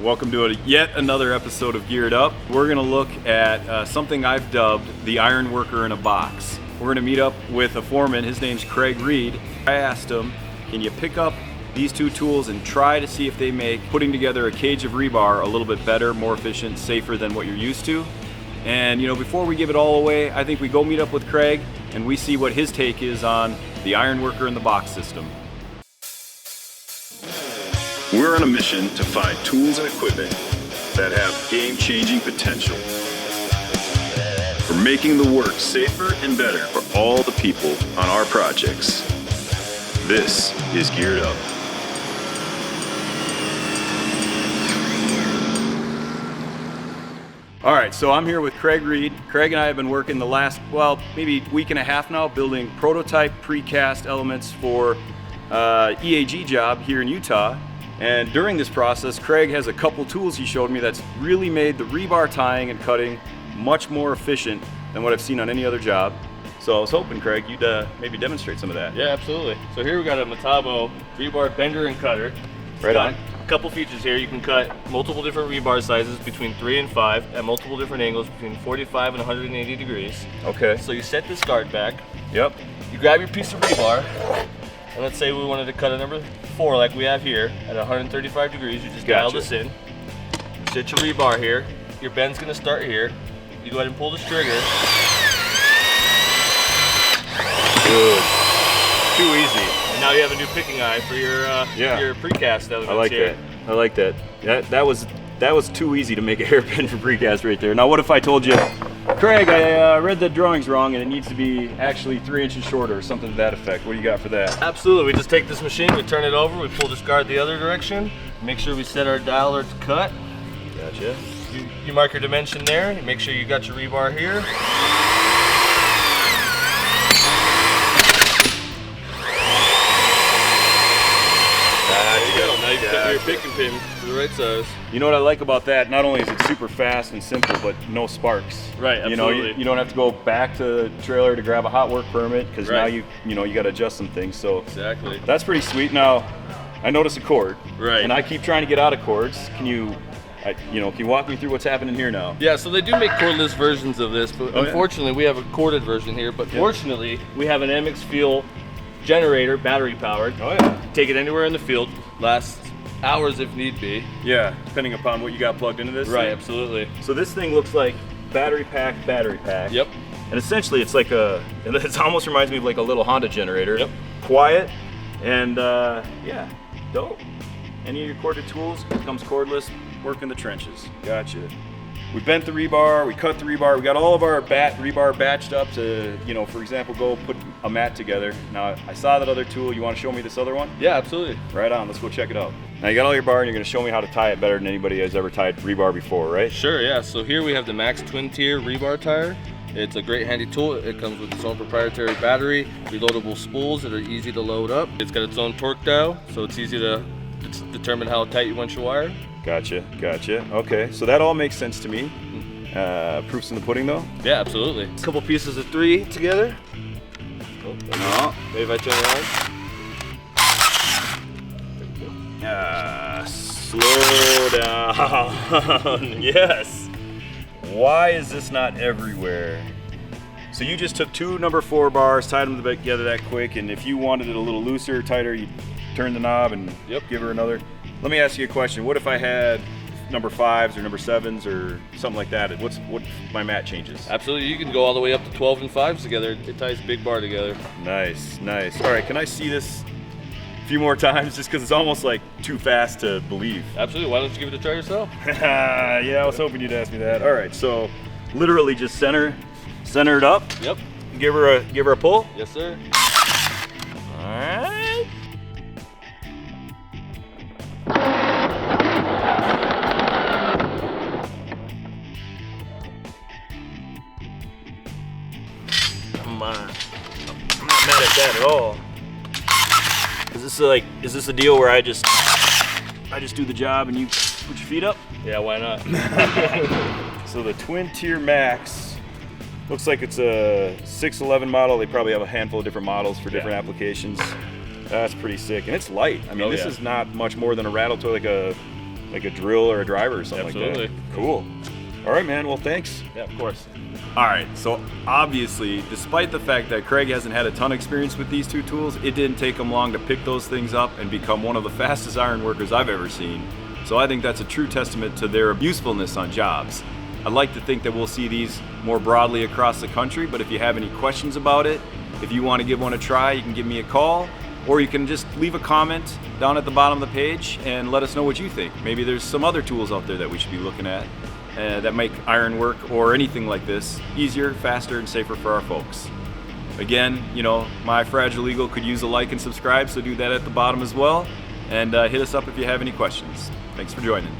welcome to yet another episode of Geared Up. We're going to look at something I've dubbed the iron worker in a box. We're going to meet up with a foreman. His name's Craig Reed. I asked him, can you pick up these two tools and try to see if they make putting together a cage of rebar a little bit better, more efficient, safer than what you're used to? And you know, before we give it all away, I think we go meet up with Craig and we see what his take is on the iron worker in the box system. We're on a mission to find tools and equipment that have game-changing potential for making the work safer and better for all the people on our projects. This is Geared Up. All right, so I'm here with Craig Reed. Craig and I have been working the last, well, maybe week and a half now, building prototype precast elements for EAG job here in Utah. And during this process, Craig has a couple tools he showed me that's really made the rebar tying and cutting much more efficient than what I've seen on any other job. So I was hoping, Craig, you'd maybe demonstrate some of that. Yeah, absolutely. So here we got a Metabo rebar bender and cutter. Right on. A couple features here. You can cut multiple different rebar sizes between 3 and 5 at multiple different angles between 45 and 180 degrees. Okay. So you set this guard back. Yep. You grab your piece of rebar, and let's say we wanted to cut a number 4 like we have here at 135 degrees. You just dial this in. Set your rebar here. Your bend's gonna start here. You go ahead and pull this trigger. Good. Too easy. And now you have a new picking eye for your precast elements. I like here. that. I like that. That was too easy to make a hairpin for precast right there. Now what if I told you, Craig, I read the drawings wrong and it needs to be actually 3 inches shorter or something to that effect. What do you got for that? Absolutely. We just take this machine, we turn it over, we pull this guard the other direction, make sure we set our dialer to cut. Gotcha. You mark your dimension there, you make sure you got your rebar here. Now you've got your picking pin to the right size. You know what I like about that? Not only is it super fast and simple, but no sparks. Right, absolutely. You don't have to go back to the trailer to grab a hot work permit because now you got to adjust some things. So exactly. That's pretty sweet. Now, I notice a cord. Right. And I keep trying to get out of cords. Can you walk me through what's happening here now? Yeah, so they do make cordless versions of this, but unfortunately we have a corded version here. But fortunately, we have an MX Fuel generator, battery powered. Oh yeah. Take it anywhere in the field, lasts hours if need be. Yeah, depending upon what you got plugged into this. Right, thing. absolutely. So this thing looks like battery pack. Yep. And essentially it's like it almost reminds me of like a little Honda generator. Yep. Quiet and yeah, dope. Any of your corded tools comes cordless, work in the trenches. Gotcha. We bent the rebar, we cut the rebar, we got all of our rebar batched up to, for example, go put a mat together. Now, I saw that other tool. You want to show me this other one? Yeah, absolutely. Right on, let's go check it out. Now you got all your bar and you're going to show me how to tie it better than anybody has ever tied rebar before, right? Sure, yeah. So here we have the MAX TwinTier rebar tire. It's a great handy tool. It comes with its own proprietary battery, reloadable spools that are easy to load up. It's got its own torque dial, so it's easy to determine how tight you want your wire. Gotcha. Okay, so that all makes sense to me. Proofs in the pudding, though? Yeah, absolutely. A couple pieces of 3 together. No. Maybe if I turn around. Slow down. Yes. Why is this not everywhere? So you just took 2 number 4 bars, tied them together that quick, and if you wanted it a little looser, tighter, you turn the knob and give her another. Let me ask you a question. What if I had number 5s or number 7s or something like that? What my mat changes? Absolutely, you can go all the way up to 12 and 5s together. It ties a big bar together. Nice. All right, can I see this a few more times just because it's almost like too fast to believe? Absolutely, why don't you give it a try yourself? Yeah, I was hoping you'd ask me that. All right, so literally just center it up. Yep. Give her a pull. Yes, sir. All right. I'm not mad at that at all. Is this a deal where I just do the job and you put your feet up? Yeah, why not? So the TwinTier MAX looks like it's a 611 model. They probably have a handful of different models for different applications. That's pretty sick, and it's light. I mean, this is not much more than a rattle toy, like like a drill or a driver or something Absolutely. like that. Cool. All right, man. Well, thanks. Yeah, of course. All right, so obviously, despite the fact that Craig hasn't had a ton of experience with these two tools, it didn't take him long to pick those things up and become one of the fastest iron workers I've ever seen. So I think that's a true testament to their usefulness on jobs. I'd like to think that we'll see these more broadly across the country, but if you have any questions about it, if you want to give one a try, you can give me a call, or you can just leave a comment down at the bottom of the page and let us know what you think. Maybe there's some other tools out there that we should be looking at that make iron work or anything like this easier, faster, and safer for our folks. Again, you know, My Fragile Eagle could use a like and subscribe, so do that at the bottom as well. And hit us up if you have any questions. Thanks for joining.